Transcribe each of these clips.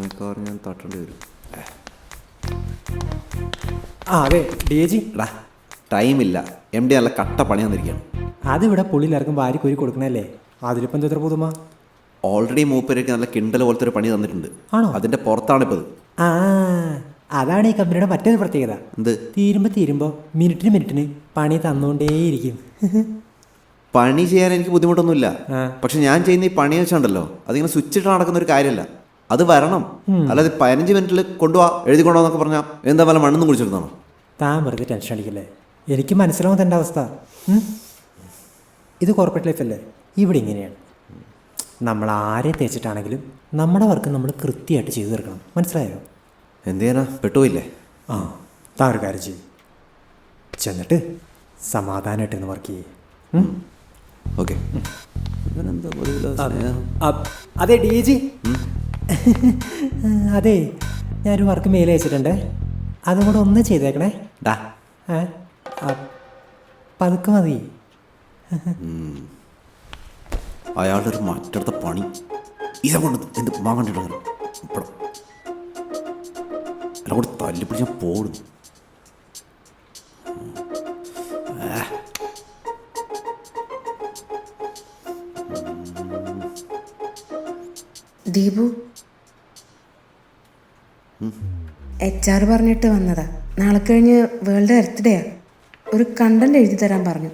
മിക്കവാറും ഞാൻ തട്ടേണ്ടി വരും. അതെ ഡി ജി എടാ ടൈമില്ല, എം ഡി നല്ല കട്ട പണി വന്നിരിക്കുകയാണ്. അതിവിടെ പുള്ളിയിലാർക്കും വാരി കോരി കൊടുക്കണല്ലേ, അതിലിപ്പം എന്താ പുതുമ? ഓൾറെഡി മൂപ്പരേക്ക് നല്ല കിണ്ടൽ പോലത്തെ ഒരു പണി തന്നിട്ടുണ്ട്. ആണോ? അതിൻ്റെ പുറത്താണിപ്പോൾ ഇത്. ആ അതാണ് ഈ കമ്പനിയുടെ മറ്റൊരു പ്രത്യേകത. എന്ത്? തീരുമ്പോൾ മിനിറ്റിന് പണി തന്നുകൊണ്ടേയിരിക്കും. പണി ചെയ്യാൻ എനിക്ക് ബുദ്ധിമുട്ടൊന്നുമില്ല, പക്ഷെ ഞാൻ ചെയ്യുന്ന ഈ പണി വെച്ചുണ്ടല്ലോ അതിങ്ങനെ സ്വിച്ച് ഇട്ട് നടക്കുന്ന ഒരു കാര്യമല്ല. അത് വരണം, അല്ലാതെ 15 മിനിറ്റിൽ കൊണ്ടുപോവാ എഴുതിക്കൊണ്ടോന്നൊക്കെ പറഞ്ഞാൽ എന്താ വല്ല മണ്ണൊന്നും കുടിച്ചെടുത്താണോ? താൻ വെറുതെ ടെൻഷൻ അടിക്കല്ലേ, എനിക്ക് മനസ്സിലാവും തൻ്റെ അവസ്ഥ. ഇത് കോർപ്പറേറ്റ് ലൈഫല്ലേ, ഇവിടെ ഇങ്ങനെയാണ്. നമ്മൾ ആരെ തേച്ചിട്ടാണെങ്കിലും നമ്മുടെ വർക്ക് നമ്മൾ കൃത്യമായിട്ട് ചെയ്തു തീർക്കണം, മനസ്സിലായോ? എന്ത് ചെയ്യാനാ, പെട്ടുപോയില്ലേ? ആ താൻ ഒരു കാര്യം ചെയ്യും, ചെന്നിട്ട് സമാധാനമായിട്ടിരുന്ന് വർക്ക് ചെയ്യേ. ഓക്കെ. അതെ ഡി ജി, അതെ ഞാനൊരു വർക്ക് മെയിൽ അയച്ചിട്ടുണ്ടേ, അതും കൂടെ ഒന്ന് ചെയ്തേക്കണേ. ഡാ പതുക്കെ മതി. അയാളുടെ ഒരു മറ്റടുത്ത പണി ഇത കൊണ്ട് എന്ത് വാങ്ങണ്ടിട്ട് ഇപ്പഴും എല്ലാം കൂടെ തല്ലിപ്പിടിച്ച് ഞാൻ പോടുന്നു. ദീപു, HR പറഞ്ഞിട്ട് വന്നതാ. നാളെ കഴിഞ്ഞ് വേൾഡ് എർത്ത് ഡേയാ. ഒരു കണ്ടന്റ് എഴുതി തരാൻ പറഞ്ഞു.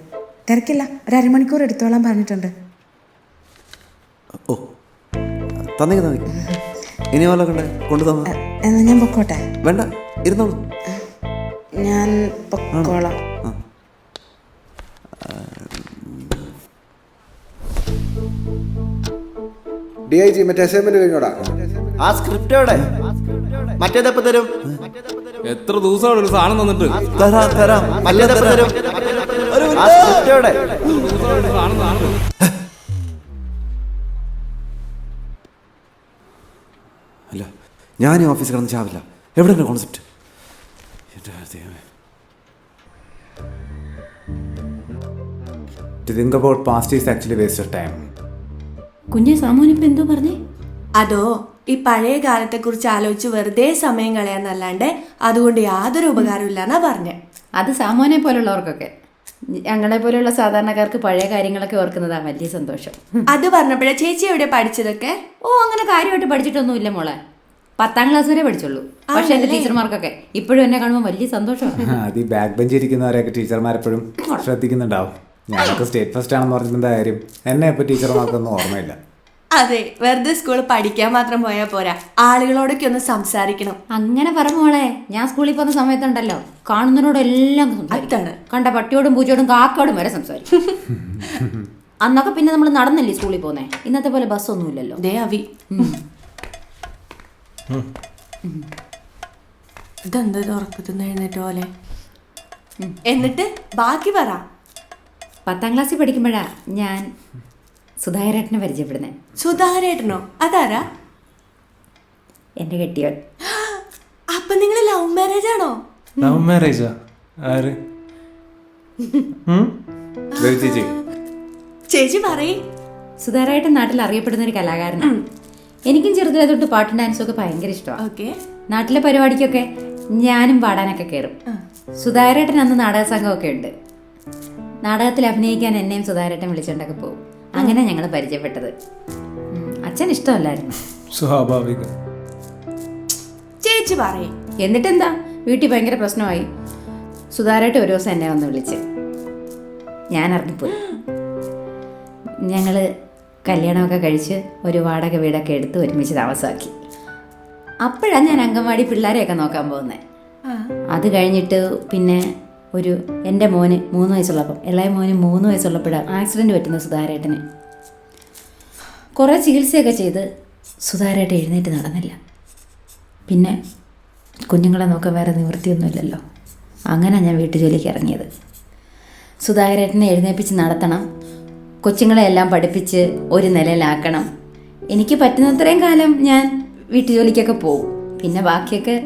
തിരക്കില്ല, ഒരു അരമണിക്കൂർ എടുത്തോളാൻ പറഞ്ഞിട്ടുണ്ട്. ഓ തന്നേക്ക് തന്നേക്ക്. ഇനി വല്ലതും കൊണ്ടു തന്ന എന്നാ ഞാൻ പൊക്കോട്ടെ? വേണ്ട, ഇരുന്നോളൂ. ഞാൻ പൊക്കോളാം. DIG മറ്റേ അസൈൻമെന്റ് കഴിഞ്ഞോടാ? ആ സ്ക്രിപ്റ്റ് എവിടെ? മറ്റേതെപ്പോ തരും? എത്ര ദിവസമാണ് ഒരു സാധനം തന്നിട്ട്? തരാം. മറ്റേതെപ്പോ തരും? ആ സ്ക്രിപ്റ്റ് എവിടെ? അല്ല, ഞാൻ ഈ ഓഫീസിൽ കിടന്ന് ചാവില്ല. എവിടെ concept? To think about past is actually waste of time. കുഞ്ഞെ സാമൂനിപ്പം എന്തോ പറഞ്ഞേ? അതോ ഈ പഴയ കാലത്തെക്കുറിച്ച് ആലോചിച്ച് വെറുതെ സമയം കളയാന്നല്ലാണ്ട് അതുകൊണ്ട് യാതൊരു ഉപകാരമില്ല എന്നാ പറഞ്ഞേ. അത് സാമൂനെ പോലുള്ളവർക്കൊക്കെ, ഞങ്ങളെ പോലെയുള്ള സാധാരണക്കാർക്ക് പഴയ കാര്യങ്ങളൊക്കെ ഓർക്കുന്നതാ വലിയ സന്തോഷം. അത് പറഞ്ഞപ്പോഴേ ചേച്ചി എവിടെ പഠിച്ചതൊക്കെ? ഓ അങ്ങനെ കാര്യമായിട്ട് പഠിച്ചിട്ടൊന്നുമില്ല മോളെ, 10ാം ക്ലാസ് വരെ പഠിച്ചുള്ളൂ. പക്ഷെ എന്റെ ടീച്ചർമാർക്കൊക്കെ ഇപ്പോഴും എന്നെ കാണുമ്പോൾ വലിയ സന്തോഷമാണ്. അത് ഈ ബാക്ക് ബെഞ്ച് ഇരിക്കുന്നവരെയൊക്കെ ടീച്ചർമാരെപ്പോഴും ശ്രദ്ധിക്കുന്നുണ്ടാവും. ഞാനൊക്കെ സ്റ്റേറ്റ് ഫസ്റ്റ് ആണെന്ന് പറഞ്ഞിട്ട് കാര്യം, എന്നെ ഇപ്പൊ ടീച്ചർമാർക്കൊന്നും ഓർമ്മയില്ല. അതെ, വെറുതെ സ്കൂളിൽ പഠിക്കാൻ മാത്രം പോയാൽ പോരാ, ആളുകളോടൊക്കെ ഒന്ന് സംസാരിക്കണം. അങ്ങനെ പറ മോളെ, ഞാൻ സ്കൂളിൽ പോകുന്ന സമയത്തുണ്ടല്ലോ കാണുന്നതിനോടെല്ലാം കണ്ട പട്ടിയോടും പൂച്ചയോടും കാക്കയോടും വരെ സംസാരിക്കും. അന്നൊക്കെ പിന്നെ നമ്മൾ നടന്നല്ലേ സ്കൂളിൽ പോന്നേ, ഇന്നത്തെ പോലെ ബസ്സൊന്നുമില്ലല്ലോ. ദേ അവി ഇതെന്താ ഉറക്കത്തുനിന്ന് എഴുന്നേറ്റ പോലെ? എന്നിട്ട് ബാക്കി പറ. 10ാം ക്ലാസ്സിൽ പഠിക്കുമ്പോഴാ ഞാൻ സുധാകരേട്ടനെ പരിചയപ്പെടുന്നത്. സുധാകരേട്ടനോ? അതാരാ? എന്റെ കെട്ടിയവൻ. അപ്പൊ നിങ്ങൾ ലവ് മാരേജ് ആണോ? ലവ് മാരേജാ? ആര്? ചേച്ചി പറയ്. സുധാകരേട്ടൻ നാട്ടിൽ അറിയപ്പെടുന്ന ഒരു കലാകാരനാണ്. എനിക്കും ചെറുതിലെ തൊട്ട് പാട്ടും ഡാൻസും ഒക്കെ ഭയങ്കര ഇഷ്ടമാണ്. നാട്ടിലെ പരിപാടിക്കൊക്കെ ഞാനും പാടാനൊക്കെ കയറും. സുധാകരേട്ടൻ അന്ന് നാടക സംഘമൊക്കെ ഉണ്ട്. നാടകത്തിൽ അഭിനയിക്കാൻ എന്നെയും സുധാകരേട്ടൻ വിളിച്ചോണ്ടൊക്കെ പോകും. അങ്ങനെ ഞങ്ങൾ പരിചയപ്പെട്ടത്. അച്ഛൻ ഇഷ്ടമല്ലായിരുന്നു. സ്വാഭാവികം. ചേച്ചി പറയ്. എന്നിട്ടെന്താ, വീട്ടിൽ ഭയങ്കര പ്രശ്നമായി. സുധാകരേട്ടൻ ഒരു ദിവസം എന്നെ വന്ന് വിളിച്ച്, ഞാൻ ഇറങ്ങിപ്പോയി. ഞങ്ങള് കല്യാണമൊക്കെ കഴിച്ച് ഒരു വാടക വീടൊക്കെ എടുത്ത് ഒരുമിച്ച് താമസമാക്കി. അപ്പോഴാണ് ഞാൻ അംഗൻവാടി പിള്ളേരെയൊക്കെ നോക്കാൻ പോകുന്നത്. അത് കഴിഞ്ഞിട്ട് പിന്നെ എൻ്റെ മോന് 3 വയസ്സുള്ളപ്പം, ഇളയ മോന് 3 വയസ്സുള്ളപ്പോഴാണ് ആക്സിഡൻറ്റ് പറ്റുന്നത് സുധാകരേട്ടന്. കുറേ ചികിത്സയൊക്കെ ചെയ്ത് സുധാകരേട്ടൻ എഴുന്നേറ്റ് നടന്നില്ല. പിന്നെ കുഞ്ഞുങ്ങളെ നോക്കാൻ വേറെ നിവൃത്തിയൊന്നുമില്ലല്ലോ. അങ്ങനെ ഞാൻ വീട്ടുജോലിക്ക് ഇറങ്ങിയത്. സുധാകരേട്ടനെ എഴുന്നേൽപ്പിച്ച് നടത്തണം, കൊച്ചുങ്ങളെ എല്ലാം പഠിപ്പിച്ച് ഒരു നിലയിലാക്കണം. എനിക്ക് പറ്റുന്നത്രയും കാലം ഞാൻ വീട്ടുജോലിക്കൊക്കെ പോകും. പിന്നെ ബാക്കിയൊക്കെ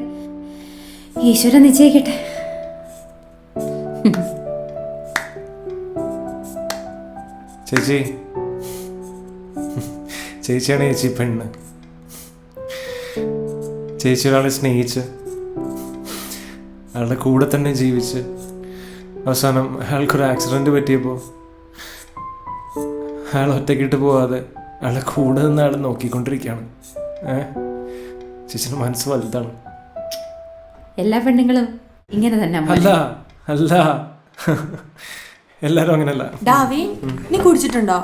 ഈശ്വരൻ നിശ്ചയിക്കട്ടെ. ചേച്ചിയാണ് ചേച്ചി പെണ്ണ്. ചേച്ചി ഒരാളെ സ്നേഹിച്ച് അയാളുടെ കൂടെ തന്നെ ജീവിച്ച് അവസാനം അയാൾക്കൊരു ആക്സിഡൻറ്റ് പറ്റിയപ്പോൾ അയാൾ ഒറ്റയ്ക്കിട്ട് പോവാതെ അയാളെ കൂടെ നിന്ന് അയാൾ നോക്കിക്കൊണ്ടിരിക്കുകയാണ്. ചേച്ചിയുടെ മനസ്സ് വലുതാണ്. എല്ലാ പെണ്ണുങ്ങളും ഇങ്ങനെ തന്നെ മോനെ. അല്ല അല്ല എല്ലാരും അങ്ങനല്ല. ഡാവി നീ കുടിച്ചിട്ടുണ്ടോ?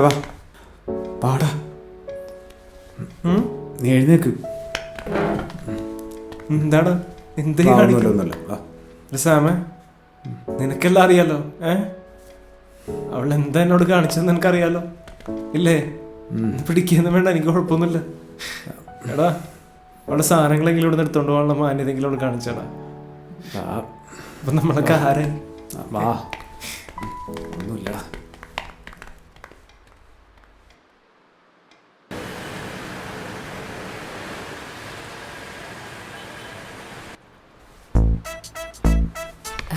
വാ പാടാ, നീ എഴുന്നേക്ക്. എന്താണ് എന്ത് ഒന്നുമില്ല. സാമേ, നിനക്കെല്ലാം അറിയാലോ. അവൾ എന്താ എന്നോട് കാണിച്ചതെന്ന് എനിക്കറിയാലോ. ഇല്ലേ? പിടിക്കുന്നു വേണ്ട, എനിക്ക് കുഴപ്പമൊന്നുമില്ല. എടാ, അവളുടെ സാധനങ്ങളെങ്കിലും ഇവിടെ നിന്ന് എടുത്തോണ്ട് പോകാനുള്ള മാന്യതെങ്കിലും അവിടെ കാണിച്ചടാ. അപ്പൊ നമ്മളൊക്കെ ആരെ വാ, ഒന്നുമില്ലടാ.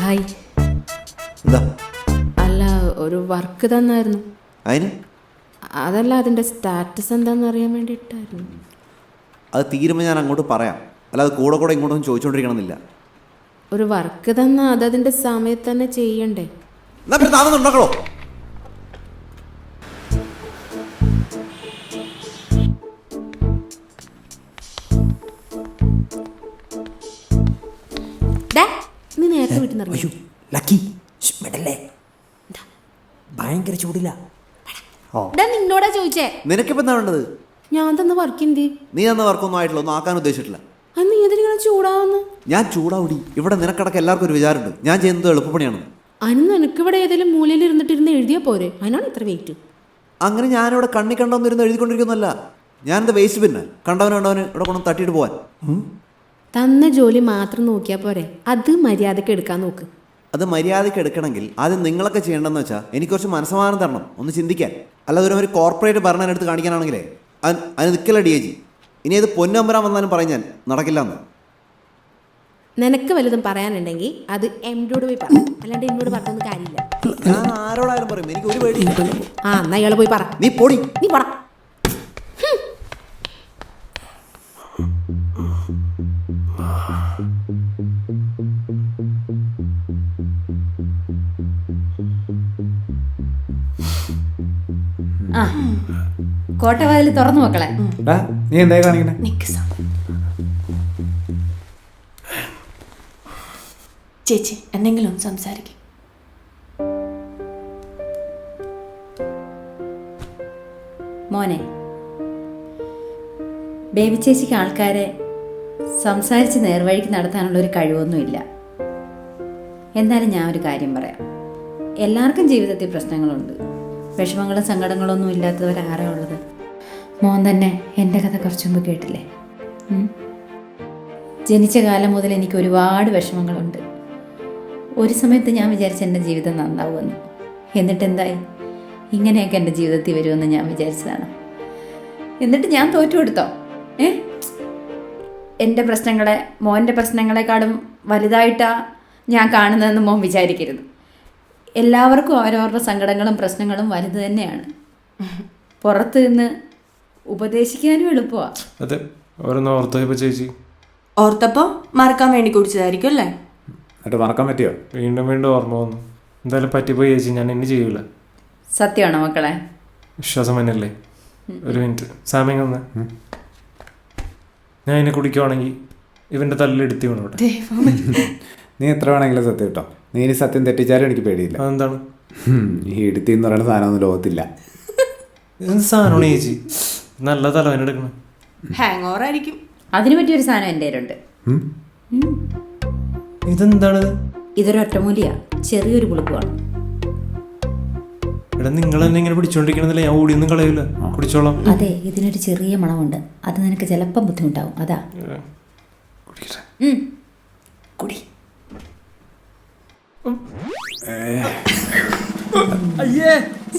ഹായ്. എന്താ അല്ല, ഒരു വർക്ക് തന്നായിരുന്നു. അതിന് അതല്ല, അതിൻ്റെ സ്റ്റാറ്റസ് എന്താണെന്ന് അറിയാൻ വേണ്ടിയിട്ടായിരുന്നു. അത് തീരുമ്പോൾ ഞാൻ അങ്ങോട്ട് പറയാം. അല്ലാതെ കൂടെ കൂടെ ഇങ്ങോട്ടൊന്നും ചോദിച്ചുകൊണ്ടിരിക്കണമെന്നില്ല. ഒരു വർക്ക് തന്നാൽ അതതിൻ്റെ സമയത്ത് തന്നെ ചെയ്യണ്ടേ? എന്നാ പിന്നെ താമസം ഉണ്ടാക്കണോ? നീ നേരത്തെ വീട്ടിൽ നിന്ന് ഇറങ്ങി. ലക്കി മെഡല്ലേ, ഭയങ്കര ചൂടില്ല. നിന്നോടാ ചോദിച്ചേ. നിനക്കിപ്പോൾ എന്താ വേണ്ടത്? ഞാൻ തന്ന വർക്ക് എന്തി? നീ തന്ന വർക്കൊന്നും ആയിട്ടില്ല, ഒന്നും ആക്കാൻ ഉദ്ദേശിച്ചിട്ടില്ല. അത് നീ എന്തിനാ ചൂടാവുന്നു? ഞാൻ ചൂടാവൂടി. ഇവിടെ നിനക്കടക്കം എല്ലാവർക്കും ഒരു വിചാരമുണ്ട് ഞാൻ ചെയ്യുന്നത് എളുപ്പപ്പണിയാണ്. അതിന് നിനക്കിവിടെ ഏതെങ്കിലും മൂലയിൽ ഇരുന്നിട്ടിരുന്ന് എഴുതിയാൽ പോരെ? അതിനാണ് ഇത്ര വെയിറ്റ്. അങ്ങനെ ഞാനിവിടെ കണ്ണി കണ്ടോന്നിരുന്ന് എഴുതിക്കൊണ്ടിരിക്കുന്നല്ല. ഞാനെന്താ വേസ്റ്റ് പിന്നെ കണ്ടവന് ഇവിടെ കൊണ്ടു തട്ടിയിട്ട് പോവാൻ. തന്ന ജോലി മാത്രം നോക്കിയാൽ പോരെ, അത് മര്യാദക്ക് എടുക്കാൻ നോക്ക്. അത് മര്യാദയ്ക്ക് എടുക്കണമെങ്കിൽ ആദ്യം നിങ്ങളൊക്കെ ചെയ്യേണ്ടതെന്ന് വെച്ചാൽ എനിക്ക് കുറച്ച് മനസ്സമാനം തരണം, ഒന്ന് ചിന്തിക്കാൻ. അല്ലാതെ ഒരു കോർപ്പറേറ്റ് ഭരണം എടുത്ത് കാണിക്കാനാണെങ്കിലേ അതിന് നിൽക്കില്ല DIG. ഇനി അത് പൊന്നമ്പരാൻ വന്നാലും പറയും ഞാൻ നടക്കില്ല എന്ന്. നിനക്ക് വലുതും പറയാനുണ്ടെങ്കിൽ അത് എംഡോട് പോയി പറ, അല്ലാണ്ട് എന്നോട് പറഞ്ഞൊന്നും കാര്യമില്ല. ഞാൻ ആരോടായാലും പറയും, എനിക്ക് ഒരു പേടി. എന്നാ ഇയാള് പോയി പറ. നീ പൊടി. നീ പോടാ. ആ, കോട്ടവാതിൽ തുറന്നു മക്കളെ. നീ എന്തായി കാണിക്കണേ? ചേച്ചി എന്തെങ്കിലും സംസാരിക്കും. മോനെ, ബേബി ചേച്ചിക്ക് ആൾക്കാരെ സംസാരിച്ച് നേർവഴിക്ക് നടത്താനുള്ളൊരു കഴിവൊന്നുമില്ല. എന്നാലും ഞാൻ ഒരു കാര്യം പറയാം. എല്ലാവർക്കും ജീവിതത്തിൽ പ്രശ്നങ്ങളുണ്ട്. വിഷമങ്ങളും സങ്കടങ്ങളൊന്നും ഇല്ലാത്തവരാരാ ഉള്ളത്? മോൻ തന്നെ എൻ്റെ കഥ കുറച്ചു മുമ്പ് കേട്ടില്ലേ? ജനിച്ച കാലം മുതൽ എനിക്ക് ഒരുപാട് വിഷമങ്ങളുണ്ട്. ഒരു സമയത്ത് ഞാൻ വിചാരിച്ച എൻ്റെ ജീവിതം നന്നാവുമെന്ന്. എന്നിട്ട് എന്തായി? ഇങ്ങനെയൊക്കെ എൻ്റെ ജീവിതത്തിൽ വരുമെന്ന് ഞാൻ വിചാരിച്ചതാണ്. എന്നിട്ട് ഞാൻ തോറ്റു കൊടുത്തോ? എൻ്റെ പ്രശ്നങ്ങളെ മോൻ്റെ പ്രശ്നങ്ങളെക്കാളും വലുതായിട്ടാണ് ഞാൻ കാണുന്നതെന്ന് മോൻ വിചാരിക്കരുത്. എല്ലാവർക്കും അവരവരുടെ സങ്കടങ്ങളും പ്രശ്നങ്ങളും വലുത് തന്നെയാണ്. പുറത്ത് നിന്ന് ഉപദേശിക്കാനും എളുപ്പമാണ്. അതെ, ഓരോന്ന് ഓർത്തപ്പോ ചേച്ചി ഓർത്തപ്പോ മറക്കാൻ വേണ്ടി കുടിച്ചതായിരിക്കും അല്ലേ? എന്നിട്ട് മറക്കാൻ പറ്റിയോ? വീണ്ടും വീണ്ടും ഓർമ്മ വന്നു. എന്തായാലും പറ്റിപ്പോയി ചേച്ചി, ഞാൻ ഇനി ചെയ്യൂല. സത്യമാണോ മക്കളെ? വിശ്വാസം തന്നെയല്ലേ? ഒരു മിനിറ്റ് സാമ്യം വന്ന് ഞാൻ ഇതിനെ കുടിക്കുവാണെങ്കിൽ ഇവന്റെ തല്ലിലെടുത്തി വീണോട്ടെ. നീ എത്ര വേണമെങ്കിലും സത്യം കേട്ടോ. നീ ഇനി സത്യം തെറ്റിച്ചാലും എനിക്ക് പേടിയില്ല. അതെന്താണ്? ഈ ഇടുത്തി എന്ന് പറയുന്ന സാധനമൊന്നും ലോകത്തില്ല. എന്ത് സാധനമാണ് ചേച്ചി? നല്ല തലവേനെടുക്കണം. ഹാങ് ഓവർ ആയിരിക്കും. അതിനു പറ്റിയൊരു സാധനം എൻ്റെ കയ്യിലുണ്ട്. ഇതെന്താണ്? ഇതൊരു ഒറ്റമൂലിയാ, ചെറിയൊരു പുളിപ്പുമാണ്. എടാ, നിങ്ങൾ എന്നെ ഇങ്ങനെ പിടിച്ചോണ്ടിരിക്കണമെന്നില്ല, ഞാൻ ഓടിയൊന്നും കളയില്ല, കുടിച്ചോളാം. അതെ, ഇതിനൊരു ചെറിയ മണമുണ്ട്. അത് നിനക്ക് ചിലപ്പം ബുദ്ധിമുട്ടാവും. അതാ കുടി.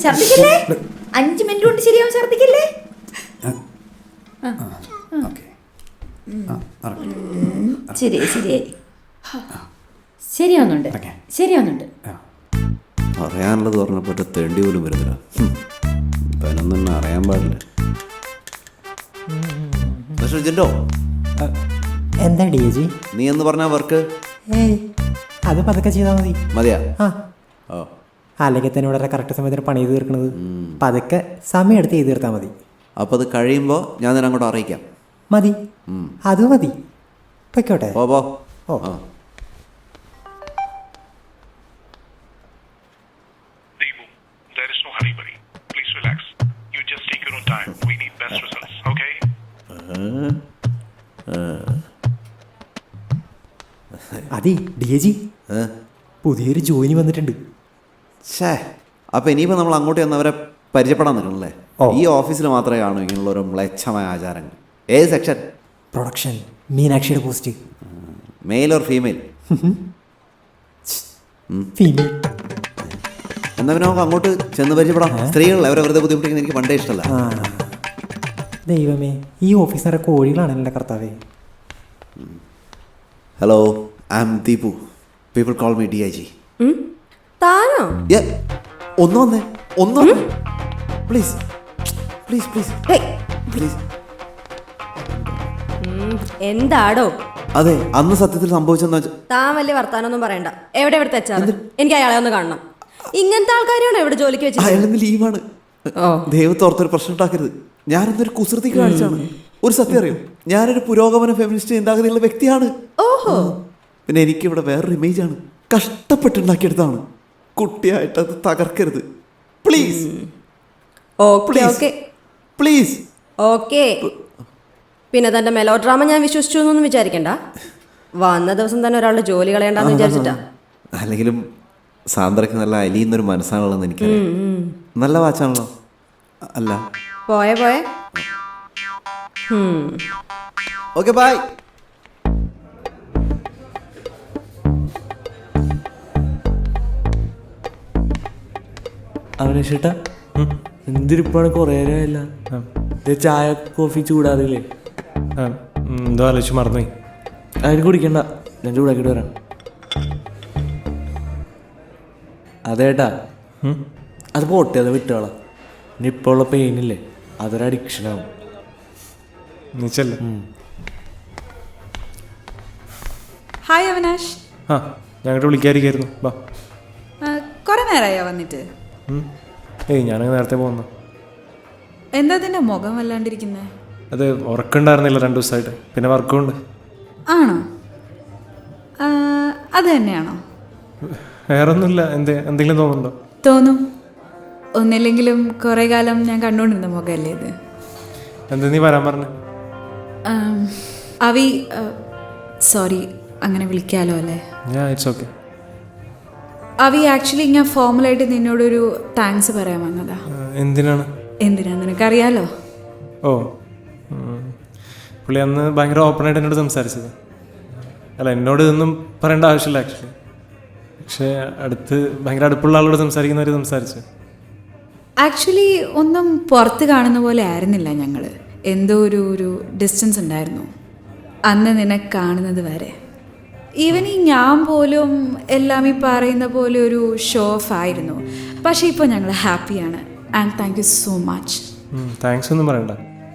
ഛർദിക്കല്ലേ? 5 മിനിറ്റ് കൊണ്ട് ശരിയാവും. ഛർദിക്കല്ലേ? ശരിയായി ശരിയായി ശരിയാവുന്നുണ്ട് ശരിയാവുന്നുണ്ട്. പറയാനുള്ളത് പറഞ്ഞപ്പോൾ തേണ്ടി പോലും വരുന്നില്ല. ഇവനൊന്നും തന്നെ അറിയാൻ പാടില്ല. മിസ്റ്റർ ജിൻഡോ, എന്താ ഡി ജി? നീ എന്ന് പറഞ്ഞ വർക്ക് ഏയ് അത് പതുക്കെ ചെയ്താൽ മതി. മതിയാ? ആ ഓ, അല്ലെങ്കിൽ തന്നെ ഇവിടെ കറക്റ്റ് സമയത്തിന് പണി ചെയ്ത് തീർക്കണത്. പതുക്കെ സമയം എടുത്ത് ചെയ്ത് തീർത്താൽ മതി. അപ്പോൾ അത് കഴിയുമ്പോൾ ഞാൻ നിന്നെ അങ്ങോട്ട് അറിയിക്കാം. മതി, അത് മതി. പൊയ്ക്കോട്ടെ. ഓ പോ. ഓ. ആ. Deepu, there is no hurry, buddy. Please relax. You just take your own time. We need best results, okay? അതെ ഡി ജി, പുതിയൊരു ജോലി വന്നിട്ടുണ്ട്. ഛേ, അപ്പോൾ ഇനിയിപ്പോൾ നമ്മൾ അങ്ങോട്ട് ചെന്നവരെ പരിചയപ്പെടാൻ നിൽക്കണല്ലേ? ഓ. ഈ ഓഫീസിൽ മാത്രമേ കാണൂ ഇങ്ങനെയുള്ള ഒരു മ്ലേച്ഛമായ ആചാരങ്ങൾ. ഏത് സെക്ഷൻ? പ്രൊഡക്ഷൻ, മീനാക്ഷിയുടെ post. Male or female? Female. എന്നാൽ പിന്നെ നമുക്ക് അങ്ങോട്ട് ചെന്ന് പരിചയപ്പെടാം. സ്ത്രീകളല്ലേ, അവരെ വെറുതെ ബുദ്ധിമുട്ടിക്കുന്ന എനിക്ക് പണ്ടേ ഇഷ്ടമല്ല. ആ ദൈവമേ, ഈ ഓഫീസ് നിറയെ കോഴികളാണ് എൻ്റെ കർത്താവേ. Hello, I am Deepu. People call me DIG. താനോ? ഒന്ന് വന്നേ, ഒന്ന് വന്നേ, പ്ലീസ് പ്ലീസ് പ്ലീസ് പ്ലീസ്. എന്താടോ? അതെ, അന്ന് സത്യത്തിൽ സംഭവിച്ചെന്ന് വെച്ചാൽ താൻ വലിയ വർത്താനൊന്നും പറയണ്ട. എവിടെ ഇവിടെ തെച്ചാണ്? എനിക്ക് അയാളെ ഒന്ന് കാണണം. ഇങ്ങനത്തെ ആൾക്കാരെയാണോ ഇവിടെ ജോലിക്ക് വെച്ചത്? അയാളിന്ന് ലീവാണ്. ദൈവത്തോർത്തൊരു പ്രശ്നം ഉണ്ടാക്കരുത്. ഞാനെന്തൊരു കുസൃതി കാണിച്ചാണ്. ഒരു സത്യം അറിയും, ഞാനൊരു പുരോഗമന ഫെമിനിസ്റ്റ് ചിന്താഗതിയുള്ള വ്യക്തിയാണ്. ഓഹോ. പിന്നെ എനിക്കിവിടെ വേറൊരു ഇമേജാണ്, കഷ്ടപ്പെട്ടുണ്ടാക്കിയെടുത്താണ്. കുട്ടിയായിട്ട് അത് തകർക്കരുത് please. Okay okay please. Okay. പിന്നെ തന്റെ മെലോ ഡ്രാമ ഞാൻ വിശ്വസിച്ചു എന്നൊന്നും വിചാരിക്കണ്ട. വന്ന ദിവസം തന്നെ ഒരാളുടെ ജോലി കളയണ്ടെന്ന് വിചാരിച്ചിട്ടാ. അല്ലെങ്കിലും സാന്ദ്രക്ക് നല്ല അലിയുന്നൊരു മനസ്സാണുള്ളതെന്ന് എനിക്കറിയാം. നല്ല വാച്ചാണല്ലോ. അല്ല, പോയെ പോയെ. Okay bye. അവനേഷേട്ടാ, എന്തിരിപ്പാണ് കുറേ നേരമല്ല. ചായ കോഫി ചൂടാറില്ലേ? എന്തോ ആലോചിച്ച് മറന്നുപോയി. അതിന് കുടിക്കണ്ട, ഞാൻ ചൂടാക്കിയിട്ട് വരാം. അതേട്ടാ, അത് പോട്ടെ, അത് വിട്ടോളാം. ഇനി ഇപ്പോൾ ഉള്ള പെയിനില്ലേ, അതൊരു അഡിക്ഷനാവും. നീച്ചല്ലേ? ഹായ് അവിനാഷ്. ആ, ഞങ്ങോട്ട് വിളിക്കാതിരിക്കായിരുന്നു. ബാ. കുറെ നേരമായോ വന്നിട്ട്? ഏയ്, ഞാനങ്ങ് നേരത്തെ പോകുന്നു. എന്താ അതിൻ്റെ മുഖം വല്ലാണ്ടിരിക്കുന്നത്? അത് ഉറക്കമുണ്ടായിരുന്നില്ല 2 ദിവസമായിട്ട്. പിന്നെ വർക്കും ഉണ്ട്. ആണോ? അത് തന്നെയാണോ? വേറൊന്നുമില്ല. എന്തെങ്കിലും തോന്നുന്നുണ്ടോ? തോന്നും. ഒന്നില്ലെങ്കിലും കുറേ കാലം ഞാൻ കണ്ടുകൊണ്ടിരുന്ന മുഖമല്ലേ ഇത്. എന്താ നീ വരാൻ പറഞ്ഞു? അവി, സോറി അങ്ങനെ വിളിക്കാലോ അല്ലേ? It's okay. അവി, ആക്ച്വലി ഞാൻ ഫോർമലായിട്ട് നിന്നോടൊരു താങ്ക്സ് പറയാൻ വന്നതാ. എന്തിനാണ്? എന്തിനാ നിനക്കറിയാലോ. ഓ, പുള്ളി അന്ന് ഭയങ്കര ഓപ്പണായിട്ട് എന്നോട് സംസാരിച്ചത്. അല്ല, എന്നോട് ഇതൊന്നും പറയേണ്ട ആവശ്യമില്ല ആക്ച്വലി. പക്ഷേ അടുത്ത് ഭയങ്കര അടുപ്പുള്ള ആളോട് സംസാരിക്കുന്നവർ സംസാരിച്ചു. ആക്ച്വലി ഒന്നും പുറത്ത് കാണുന്ന പോലെ ആയിരുന്നില്ല ഞങ്ങൾ. എന്തോ ഒരു ഡിസ്റ്റൻസ് ഉണ്ടായിരുന്നു അന്ന് നിന്നെ കാണുന്നത് വരെ. ഈവൻ ഈ ഞാൻ പോലും എല്ലാം ഈ പറയുന്ന പോലെ ഒരു ഷോ ഓഫ് ആയിരുന്നു. പക്ഷേ ഇപ്പോൾ ഞങ്ങൾ ഹാപ്പിയാണ്. And thank you so much. Thanks ഒന്നും പറയണ്ട.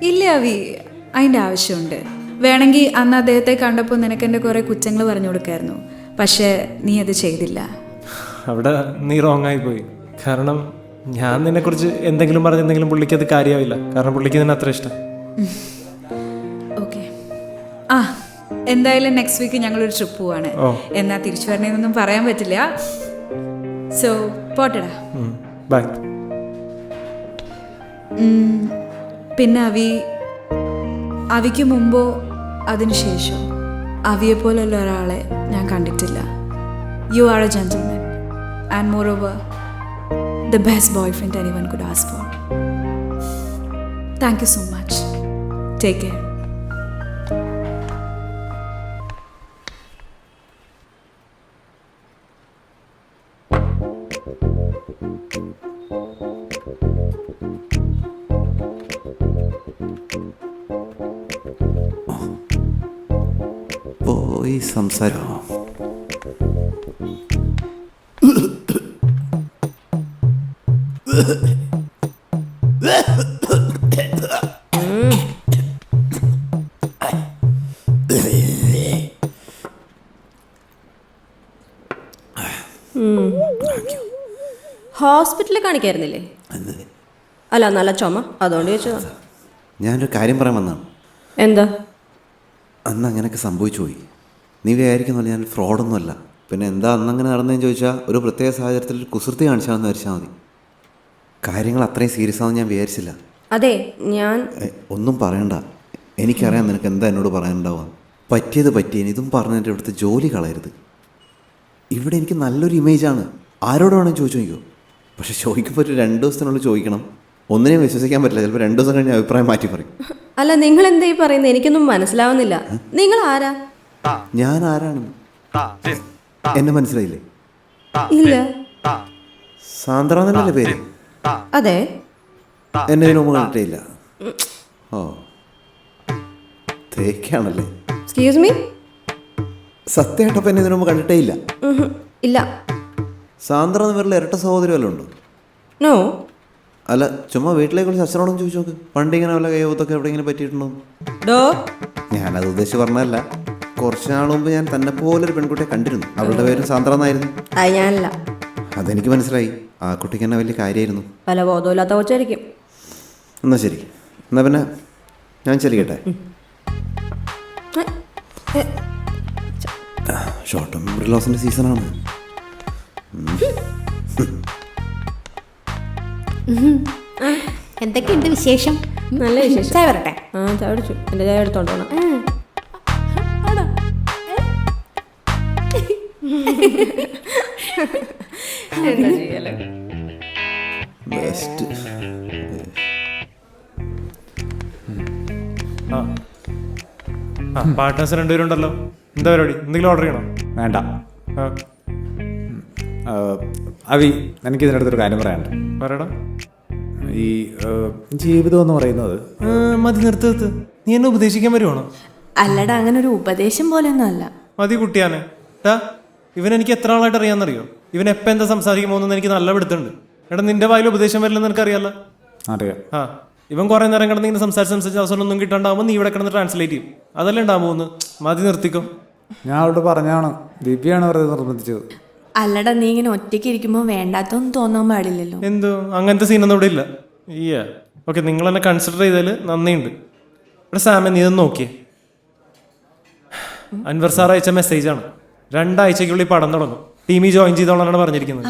ഇല്ല അവി, അതിൻ്റെ ആവശ്യമുണ്ട്. വേണമെങ്കിൽ അന്ന് അദ്ദേഹത്തെ കണ്ടപ്പോൾ നിനക്ക് എൻ്റെ കുറേ കുറ്റങ്ങൾ പറഞ്ഞു കൊടുക്കായിരുന്നു. പക്ഷേ നീ അത് ചെയ്തില്ല. അവിടെ നീ റോങ് ആയിപ്പോയി. കാരണം ഞാൻ നിന്നെക്കുറിച്ച് എന്തെങ്കിലും പറഞ്ഞെന്തെങ്കിലും പുള്ളിക്ക് അത് കാര്യമാവില്ല. കാരണം പുള്ളിക്ക് നിന്നെ അത്ര ഇഷ്ടം. ഓക്കെ. ആ, എന്തായാലും നെക്സ്റ്റ് വീക്ക് ഞങ്ങളൊരു ട്രിപ്പ് പോവാണ്. എന്നാ തിരിച്ചു വരണേന്നൊന്നും പറയാൻ പറ്റില്ല. സോ പോട്ടടാ. ബൈ. പിന്നെ അവിക്ക് മുമ്പോ അതിനുശേഷം അവിയെ പോലുള്ള ഒരാളെ ഞാൻ കണ്ടിട്ടില്ല. You are A gentleman and more over the best boyfriend anyone could ask for. Thank you so much. Take care. പോയി സംസാരം. ഹോസ്പിറ്റലിൽ കാണിക്കായിരുന്നില്ലേ? അല്ല, നല്ല ചുമ, അതുകൊണ്ട് ചോദിച്ചതാ. ഞാനൊരു കാര്യം പറയാൻ വന്നതാണ്. എന്താ? അന്ന് അങ്ങനെയൊക്കെ സംഭവിച്ചു പോയി. നീ വിചാരിക്കുന്നില്ല ഞാൻ ഫ്രോഡൊന്നുമല്ല. പിന്നെ എന്താ അന്നങ്ങനെ നടന്നതെന്ന് ചോദിച്ചാൽ ഒരു പ്രത്യേക സാഹചര്യത്തിൽ ഒരു കുസൃതി കാണിച്ചാണെന്ന് വരച്ചാൽ മതി. കാര്യങ്ങൾ അത്രയും സീരിയസ് ആണെന്ന് ഞാൻ വിചാരിച്ചില്ല. അതെ, ഞാൻ ഒന്നും പറയണ്ട. എനിക്കറിയാം നിനക്ക് എന്താ എന്നോട് പറയാനുണ്ടാവുക. പറ്റിയത് പറ്റിയേന് ഇതും പറഞ്ഞിട്ട് ഇവിടുത്തെ ജോലി കളയരുത്. ഇവിടെ എനിക്ക് നല്ലൊരു ഇമേജാണ്. ആരോട് വേണമെങ്കിൽ ചോദിച്ചു നോക്കിയോ. പക്ഷെ ചോദിക്കുമ്പോൾ ഒരു 2 ദിവസത്തിനുള്ളിൽ ചോദിക്കണം. ഒന്നിനെയും വിശ്വസിക്കാൻ പറ്റില്ല. ചിലപ്പോൾ 2 ദിവസം കഴിഞ്ഞ് അഭിപ്രായം മാറ്റി പറയും. അല്ല, നിങ്ങൾ എന്താ ഈ പറയുന്നത്? എനിക്കൊന്നും മനസ്സിലാവുന്നില്ല. നിങ്ങൾ ആരാ? ഞാൻ ആരാണ്? എന്നെ മനസ്സിലായില്ലേ? ഇല്ല. സാന്ദ്ര എന്നല്ലേ പേര്? അതെ. എന്നെ ഇതിനു മുമ്പ് കണ്ടിട്ടേ ഇല്ല. ഓ, തേക്കാണല്ലേ? Excuse me? സത്യമായിട്ടപ്പം എന്നെ ഇതിനു മുമ്പ് കണ്ടിട്ടേ ഇല്ല. ഇല്ല. സാന്ദ്ര എന്ന പേരിൽ ഇരട്ട സഹോദരി വല്ലതും ഉണ്ടോ? നോ. അല്ല, ചുമ്മാ വീട്ടിലേക്ക് വിളിച്ച് അച്ഛനോടും ചോദിച്ചു നോക്ക്. പണ്ട് ഇങ്ങനെ വല്ല കയ്യൊത്തൊക്കെ എവിടെയെങ്കിലും പറ്റിയിട്ടുണ്ടോ? ഞാനത് ഉദ്ദേശിച്ച് പറഞ്ഞതല്ല. കുറച്ച് നാൾ മുമ്പ് ഞാൻ തന്നെ പോലൊരു പെൺകുട്ടിയെ കണ്ടിരുന്നു. അവളുടെ പേര് സാന്ദ്ര എന്നായിരുന്നു. ഞാനല്ല. അതെനിക്ക് മനസ്സിലായി. ആ കുട്ടിക്ക് എന്നെ വലിയ കാര്യമായിരുന്നു. പല ബോധമില്ലാത്ത കൊച്ചായിരിക്കും. എന്നാ ശരി, എന്നാ പിന്നെ ഞാൻ ചെല്ലിക്കട്ടെ. ഷോർട്ട് ടേം മെമ്മറി ലോസിൻ്റെ സീസണാണ്. എന്തൊക്കെയുണ്ട് വിശേഷം? നല്ല വിശേഷം. ചായ വരട്ടെ? ചായ കുടിച്ചു. എൻ്റെ ചായ എടുത്തോണ്ട് പോകണം. ബെസ്റ്റ്. പാർട്ട്നേഴ്സ് 2 പേരുണ്ടല്ലോ. എന്താ പരിപാടി? എന്തെങ്കിലും ഓർഡർ ചെയ്യണോ? വേണ്ട. അവി, എനിക്ക് ഇതിനടുത്തൊരു കാര്യം പറയാനുണ്ട്. പറയടാ. ഈ ജീവിതം എന്ന് പറയുന്നത് മതി, നിർത്ത്. നീ എന്നെ ഉപദേശിക്കാൻ വരുവാണോ? അല്ലടാ, അങ്ങനെ ഒരു ഉപദേശം പോലെയൊന്നും അല്ല. മതി കുട്ടിയാനെ. ഇവൻ എനിക്ക് എത്ര ആളായിട്ട് അറിയാമെന്നറിയോ? ഇവൻ എപ്പോൾ എന്താ സംസാരിക്കാൻ പോകുന്നത് എനിക്ക് നല്ല പിടുത്തുണ്ട്. എടാ, നിന്റെ വായിൽ ഉപദേശം വരില്ലെന്ന് എനിക്കറിയാലോ. അറിയാം. ഇവൻ കുറേ നേരം കിടന്ന് ഇങ്ങനെ സംസാരിച്ച് അവസരം ഒന്നും കിട്ടാണ്ടാവുമ്പോൾ നീ ഇവിടെ കിടന്ന് ട്രാൻസ്ലേറ്റ് ചെയ്യും. അതല്ലേ ഉണ്ടാകാൻ പോകുന്നത്. മതി, നിർത്തിക്കോ. ഞാൻ അവളോട് പറഞ്ഞാണ്. ദിവ്യാണ് വെറുതെ നിർബന്ധിച്ചത്. അല്ലടാ, നീ ഇങ്ങനെ ഒറ്റയ്ക്ക് ഇരിക്കുമ്പോൾ വേണ്ടാത്തൊന്നും തോന്നാൻ പാടില്ലല്ലോ. എന്തോ അങ്ങനത്തെ സീനൊന്നും ഇവിടെ ഇല്ല. ഓക്കെ, നിങ്ങൾ എന്നെ കൺസിഡർ ചെയ്തതിൽ നന്ദിയുണ്ട്. ഇവിടെ സാമ, നീ ഇതൊന്ന് നോക്കിയേ. അൻവർ സാർ അയച്ച മെസ്സേജാണ്. 2 ആഴ്ചയ്ക്കുള്ളിൽ പടം തുടങ്ങും. ടീമിൽ ജോയിൻ ചെയ്തോളാണ് പറഞ്ഞിരിക്കുന്നത്.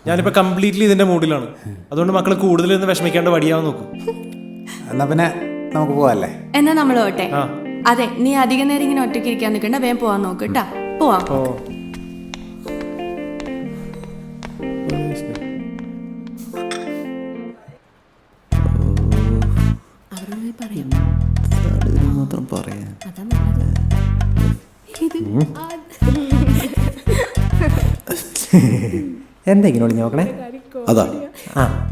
ഞാനിപ്പോൾ കംപ്ലീറ്റ്ലി ഇതിന്റെ മൂഡിലാണ്. അതുകൊണ്ട് മക്കൾ കൂടുതൽ ഇന്ന് വിഷമിക്കാണ്ട് വടിയാവാൻ നോക്കും. എന്നാ പിന്നെ നമുക്ക് പോവാല്ലേ? എന്നാ നമ്മൾ പോട്ടെ. അതെ, നീ അധിക നേരം ഇങ്ങനെ ഒറ്റയ്ക്ക് ഇരിക്കാൻ നിൽക്കണ്ട. വേഗം പോവാൻ നോക്ക് കേട്ടാ. പോവാം. മാത്രം പറയാൻ എന്താ ഇങ്ങനെ ഒളിഞ്ഞു നോക്കണേ? അതാ,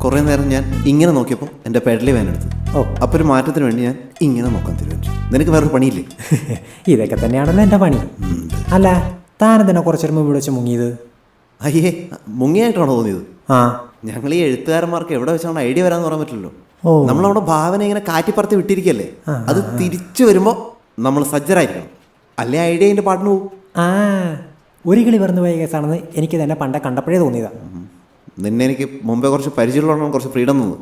കുറേ നേരം ഞാൻ ഇങ്ങനെ നോക്കിയപ്പോൾ എൻ്റെ പെഡലി വേനെടുത്തു. അപ്പോൾ ഒരു മാറ്റത്തിന് വേണ്ടി ഞാൻ ഇങ്ങനെ നോക്കാൻ തീരുമാനിച്ചു. നിനക്ക് വേറൊരു പണിയില്ലേ? ഇതൊക്കെ തന്നെയാണല്ലോ എൻ്റെ പണി. അല്ല, താനെന്തിനാ കുറച്ചേരം മുമ്പ് വിളിച്ച് മുങ്ങിയത്? അയ്യേ, മുങ്ങിയായിട്ടാണോ തോന്നിയത്? ഞങ്ങൾ ഈ എഴുത്തുകാരന്മാർക്ക് എവിടെ വെച്ചാണ് ഐഡിയ വരാന്ന് പറയാൻ പറ്റില്ലല്ലോ. നമ്മളവിടെ ഭാവന ഇങ്ങനെ കാറ്റിപ്പറത്തി വിട്ടിരിക്കല്ലേ. അത് തിരിച്ചു വരുമ്പോൾ നമ്മൾ സജ്ജരായിരിക്കണം. അല്ലേ ഐഡിയ അതിൻ്റെ പാട്ടിന് പോകും. ഒരു കിളി പറന്നു പോയ കേസാണെന്ന് എനിക്ക് തന്നെ പണ്ടേ കണ്ടപ്പോഴേ തോന്നിയതാ. നിന്നെ എനിക്ക് മുമ്പേ കുറച്ച് പരിചയമുള്ളതാണ് കുറച്ച് ഫ്രീഡം തന്നത്.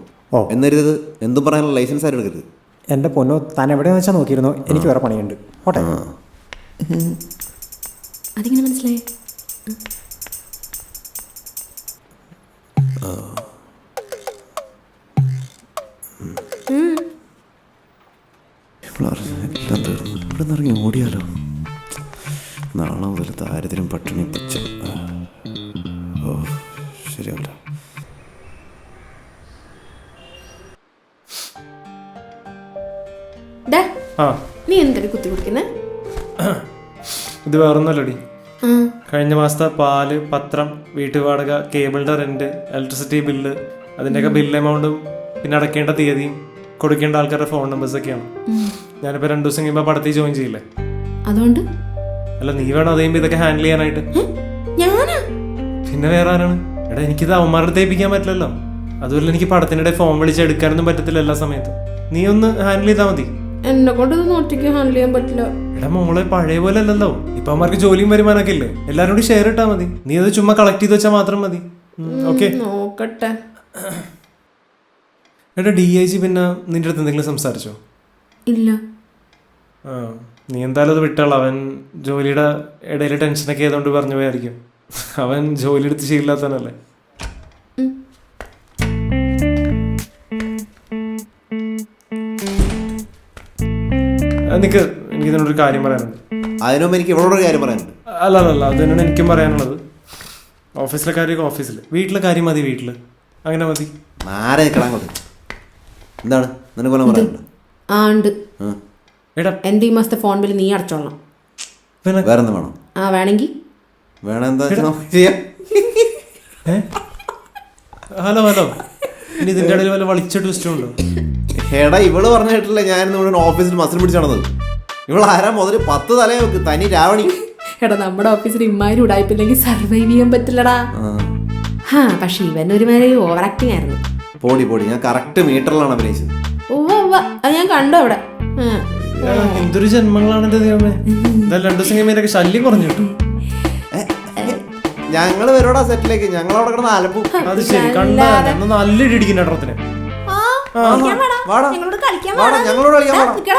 എന്നരുത്, എന്തും പറയാനുള്ള ലൈസൻസ് ആരും എടുക്കരുത്. എൻ്റെ പൊന്നോ, താൻ എവിടെയെന്ന് വെച്ചാൽ നോക്കിയിരുന്നു. എനിക്ക് വേറെ പണിയുണ്ട്. ഓട്ടെ. അതിങ്ങനെ മനസ്സിലായി. എല്ലാം തീർന്നു. ഇവിടെ നിന്ന് ഇറങ്ങി ഓടിയാലോ. നാളെ മുതൽ ദാരിദ്ര്യം, പട്ടിണി, പച്ച. ശരിയല്ല. നീ എന്തൊരു കുത്തി കുടിക്കുന്നേ? ഇത് വേറൊന്നുമല്ലടി. കഴിഞ്ഞ മാസത്തെ പാല്, പത്രം, വീട്ടുവാടക, കേബിളിന്റെ റെന്റ്, ഇലക്ട്രിസിറ്റി ബില്ല്, അതിൻ്റെയൊക്കെ ബില്ല് എമൗണ്ടും പിന്നെ അടയ്ക്കേണ്ട തീയതിയും കൊടുക്കേണ്ട ആൾക്കാരുടെ ഫോൺ നമ്പേഴ്സൊക്കെയാണ്. ഞാനിപ്പോൾ 2 ദിവസം കഴിയുമ്പോൾ പടത്തിൽ ജോയിൻ ചെയ്യില്ലേ. അതുകൊണ്ട് അല്ല, നീ വേണം അത് കഴിയുമ്പോൾ ഇതൊക്കെ ഹാൻഡിൽ ചെയ്യാനായിട്ട്. പിന്നെ വേറെ ആരാണ്? എടാ, എനിക്കിത് അവന്മാരുടെ തേപ്പിക്കാൻ പറ്റില്ലല്ലോ. അതുപോലെ എനിക്ക് പടത്തിനിടെ ഫോൺ വിളിച്ച് എടുക്കാനൊന്നും പറ്റത്തില്ല എല്ലാ സമയത്തും. നീ ഒന്ന് ഹാൻഡിൽ ചെയ്താൽ മതി. എന്നെ കൊണ്ട് ഇത് ഒറ്റയ്ക്ക് ഹാൻഡിൽ ചെയ്യാൻ പറ്റില്ല. എടാ മോളെ, പഴയ പോലെ അല്ലല്ലോ. ഇപ്പൊ അവന്മാർക്ക് ജോലിയും വരുമാനമൊക്കെ ഇല്ലേ. എല്ലാരും കൂടി ഷെയർ ഇട്ടാ മതി. നീ അത് ചുമ്മാ കളക്ട് ചെയ്ത് വെച്ചാൽ മാത്രം മതി. ഓക്കെ, നോക്കട്ടെ. എടാ DIG പിന്നെ നിന്റെ അടുത്ത് എന്തെങ്കിലും സംസാരിച്ചോ? ഇല്ല. ആ, നീ എന്തായാലും അത് വിട്ടാളോ. അവൻ ജോലിയുടെ ഇടയിൽ ടെൻഷനൊക്കെ ആയതുകൊണ്ട് പറഞ്ഞു പോയായിരിക്കും. അവൻ ജോലി എടുത്ത് ശീലില്ലാത്തവനല്ലേ. നിക്ക്, എനിക്ക് ഇതിനോടൊരു കാര്യം പറയാനുണ്ട്. അതിനുമുമ്പ് എനിക്ക് ഇവളോടൊരു കാര്യം പറയാനുണ്ട്. അല്ല അത് തന്നെയാണ് എനിക്കും പറയാനുള്ളത്. ഓഫീസിലെ കാര്യമൊക്കെ ഓഫീസിൽ, വീട്ടിലെ കാര്യം മതി വീട്ടിൽ, അങ്ങനെ മതി. ആരെ നിൽക്കണം കൊണ്ട് എന്താണ് നിനക്ക് കൊല്ലം പറയാനുണ്ട്? ആ ഉണ്ട്. എടാ എൻ്റെ ഈ മാസത്തെ ഫോൺ ബില്ല് നീ അടച്ചോളണം. പിന്നെ വേറെ എന്ത് വേണം? ആ വേണമെങ്കിൽ വേണം. എന്താ വെച്ചാൽ നമുക്ക് ചെയ്യാം. ഹലോ ഇനി ഇതിൻ്റെ ഇടയിൽ വല്ല വളിച്ച ട്വിസ്റ്റും ഉണ്ടോ? എടാ ഇവള് പറഞ്ഞ കേട്ടില്ല ഞാൻ ഇവിടെ ഓഫീസിൽ മസിൽ പിടിച്ച് നടന്നത്. ഇവൾ ആരാ മുതൽ 10 തലേ വെക്ക് തനി രാവണി. എടാ നമ്മുടെ ഓഫീസിൽ ഇമ്മാതിരി ഉടായ്പില്ലെങ്കിൽ സർവൈവ് ചെയ്യാൻ പറ്റില്ലടാ. പക്ഷെ ഇവനൊരു മാതിരി ഓവർ ആക്ടിങ് ആയിരുന്നു. പോടി ഞാൻ കറക്റ്റ് മീറ്ററിലാണ് അഭിനയിച്ചത്. അത് ഞാൻ കണ്ടു അവിടെ. എന്തൊരു ജന്മങ്ങളാണ് എന്റെ ദൈവമേ. എന്തായാലും 2 ദിവസം കഴിയുമ്പോൾ ശല്യം കുറഞ്ഞു കിട്ടും. ഞങ്ങള് വരോടാ സെറ്റിലേക്ക്. ഞങ്ങളവിടെ കിടന്ന് അലപ്പും. അത് ശരി, കണ്ട നല്ല ഇടിക്കുന്ന ഇടത്തിന്. വാടാ ഞങ്ങളോട് കളിക്കാൻ വാടാ.